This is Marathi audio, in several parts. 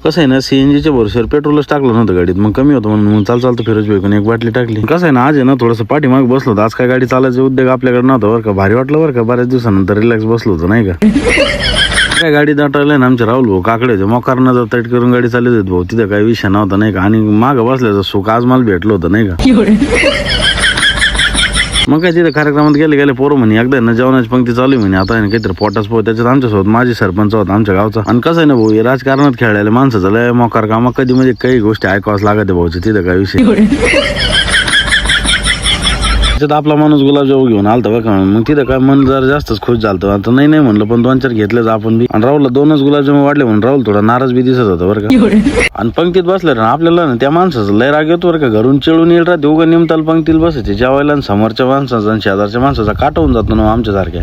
कसं आहे ना, सीएनजीच्या भरोश्यावर पेट्रोलच टाकलं नव्हतं गाडीत, मग कमी होतं म्हणून चालतं फिरज भेकून एक बाटली टाकली. कसं आहे ना, आज आहे ना थोडंसं पाठीमाग बसलो होतं. आज काय गाडी चालायचा उद्योग आपल्याकडे नव्हता बरं का. भारी वाटलं बरं का, बऱ्याच दिवसानंतर रिलॅक्स बसलो होतं नाही का. काय गाडी दाटवलं ना, आमचे राहुल भाऊ काकडे होते, मोकारनं जर तट करून गाडी चालत होती भाऊ, तिथं काही विषय नव्हता नाही का. आणि मागं बसल्याचं सुख आज मला भेटलं होतं नाही का. मग काय तिथे कार्यक्रमात गेले पोरं म्हणे एकदा ना जेवणाची पंक्ती चालू म्हणे, आता काहीतरी पोटाच पोट. त्याच्यात आमच्यासोबत माझी सरपंच होता आमच्या गावचा. आणि कसं आहे ना भाऊ, राजकारणात खेळायला माणसाचं लय मोकार कामा, कधी म्हणजे काही गोष्टी ऐकावाच लागत भाऊचे, तिथं काय विषय. त्याच्यात आपला माणूस गुलाबजाम घेऊन आलता बघा, मग तिथं काय मन जरा जास्तच खुश झालं. आता नाही म्हणलं, पण 2-4 घेतलेच आपण बी. आणि राहुलला 2च गुलाबजाम वाढले म्हणून राहुल थोडा नाराज बी दिसत होता बरं का. आणि पंक्तीत बसले ना आपल्याला ना त्या माणसाचं लय राग येतो बरं का. घरून चिळून येईल राहते उगा निमताल पंक्तीत बसायचे जेवायला, आणि समोरच्या माणसाचा आणि शेजारच्या माणसाचा काटवून जातो ना आमच्या सारख्या.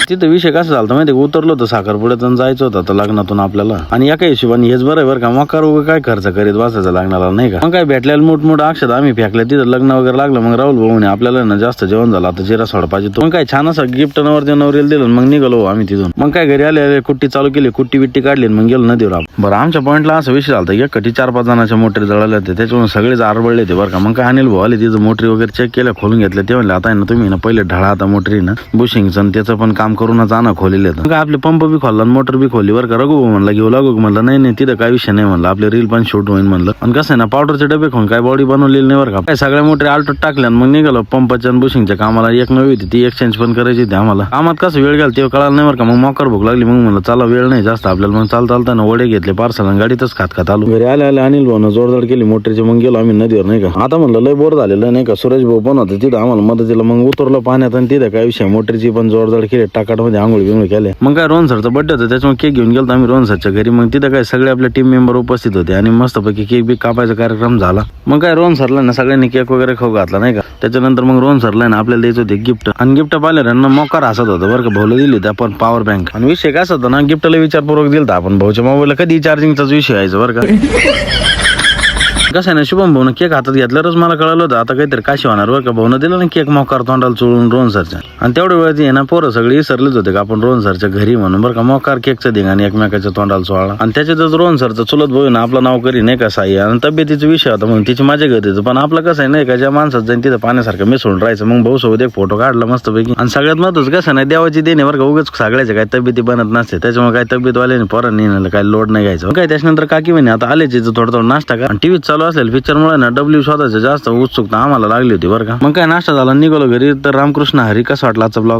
तिथं विषय कसं झाला माहिती, उतरलो होतं साखरपुड्यात आणि जायचं होतं आता लग्नातून आपल्याला. आणि एका हिशोबाने हेच बरं आहे बरं का, मकार वगैरे काय खर्च करीत बसायचं लग्नाला नाही का. मग काय भेटलेलं मोठ अक्षर आम्ही फेकल्या तिथं, लग्न वगैरे लागलं. मग राहुल भाऊ म्हणे आपल्याला ना जास्त जेवण झालं, आता जिरा सोडा पाहिजे. मग काय छान असं गिफ्ट नवरीला दिलं. मग निघालो आम्ही तिथून. मग काय घरी आले कुट्टी चालू केली, कुट्टी बिट्टी काढली, मग गेलो नदीवर. बरं आमच्या पॉईंटला असा विषय झाला की कटी 4-5 जणांच्या मोटरी जळाल्या होते, त्याच्यामुळे सगळेच आरबळले होते बरं का. मग काय अनिल भाऊ आले, तिथं मोटरी वगैरे चेक केल्या, खोलून घेतल्या. ते म्हणले आता आहे ना तुम्ही ना पहिले ढळा आता मोटरी ना बुशिंगचं त्याचं पण काम करूनच आणा खोली. काय आपले पंप बी खोलला, मोटर बी खोलली बरं का. रघु म्हणला घेऊ लागू म्हणलं नाही तिथं काय विषय नाही म्हणलं, आपले रील पण शूट होईल म्हणलं. आणि कसं आहे ना, पावडरचे डबे खाऊन काय बॉडी बनवलेली नाही बरं का. काय सगळ्या मोटरी आल्टोट टाकल्या, मग निघालो पंपाच्या आणि बुशिंगच्या कामाला. एक नवी होती ती एक्सचेंज पण करायची होती आम्हाला. कामात कसं वेळ गेला ते कळालं नाही बरं का. मग मोकर भूक लागली, मग म्हणलं चला वेळ नाही जास्त आपल्याला. मग चालताना वडे घेतले पार्सल आणि गाडीतच खात आलो. घरी आले अनिल भाऊ जोरदार केली मोटरीची. मग गेलो आम्ही नदीवर नाही का. आता म्हणलं लय बोर झालेलं नाही का. सुरेश भाऊ पण होतं तिथं आम्हाला मदतीला. मग उतरलो पाण्यात आणि तिथं काय विषय मोटरीची पण जोरदार केली, टाकाटमध्ये आंघोळ बिंगोळ केले. मग काय रोहन सरचा बर्थडे होता, त्याच्यामुळे केक घेऊन गेलो आम्ही रोहन सरच्या घरी. मग तिथं काय सगळे आपले टीम मेंबर उपस्थित होते आणि मस्तपैकी केक बी कापायचा कार्यक्रम झाला. मग काय रोहन सरला ना सगळ्यांनी केक वगैरे खाऊ घातला नाही का. त्याच्यानंतर मग रोहन सरला ना आपल्याला द्यायचं होते गिफ्ट. आणि गिफ्ट पाहिलं मोकार हसत होतं बरं का. भाऊला दिली आपण पॉवर बँक. आणि विषय काय होता ना, गिफ्टला विचारपूर्वक दिलता आपण. भाऊच्या मोबाईलला कधी चार्जिंगचाच विषय यायचा बरं का. कसं आहे ना, शुभम भाऊन केक हातात घेतल्यावरच मला कळलं होतं आता काहीतरी काशी होणार बरं का. भाऊन दिलं ना केक मोकार तोंडाला चोळून रोहन सरच्या. आणि तेवढ्या वेळात आहे ना पोरं सगळी विसरलेच होते का आपण रोहन सरच्या घरी म्हणून बरं का. मोकार केकचं धिंगाणी एकमेकाच्या तोंडाला चोळला. आणि त्याच्यातच रोहन सरचं चुलत भाऊ ना आपलं नाव करी नाही का साई. आणि तब्येतीचा विषय होता म्हणून तिची माझ्या घेत होती. पण आपलं कसं आहे नाही का, ज्या माणसात जाईन तिथं पाण्यासारखं मिसळून राहायचं. मग भाऊ सोबत एक फोटो काढला मस्तपैकी. आणि सगळ्यात महत्त्वाचं कसं नाही, देवाची देणे बरं का. उगाच सगळ्याच्या काय तब्येती बनत नसते, त्याच्यामुळे काय तब्येतवाल्याने पोरांनी नेलं काय लोड नाही घ्यायचं. काय त्याच्यानंतर काकी म्हणे आता आलेच थोडं नाश्ता का. आणि टीव्हीत चालू असलेल्या पिक्चरमुळे डब्ल्यू शोधायचं जास्त उत्सुकता आम्हाला लागली होती बरं का. मग काय नाश्ता झाला, निघालो घरी. तर रामकृष्ण हरी. कसं वाटला आजचा ब्लॉग?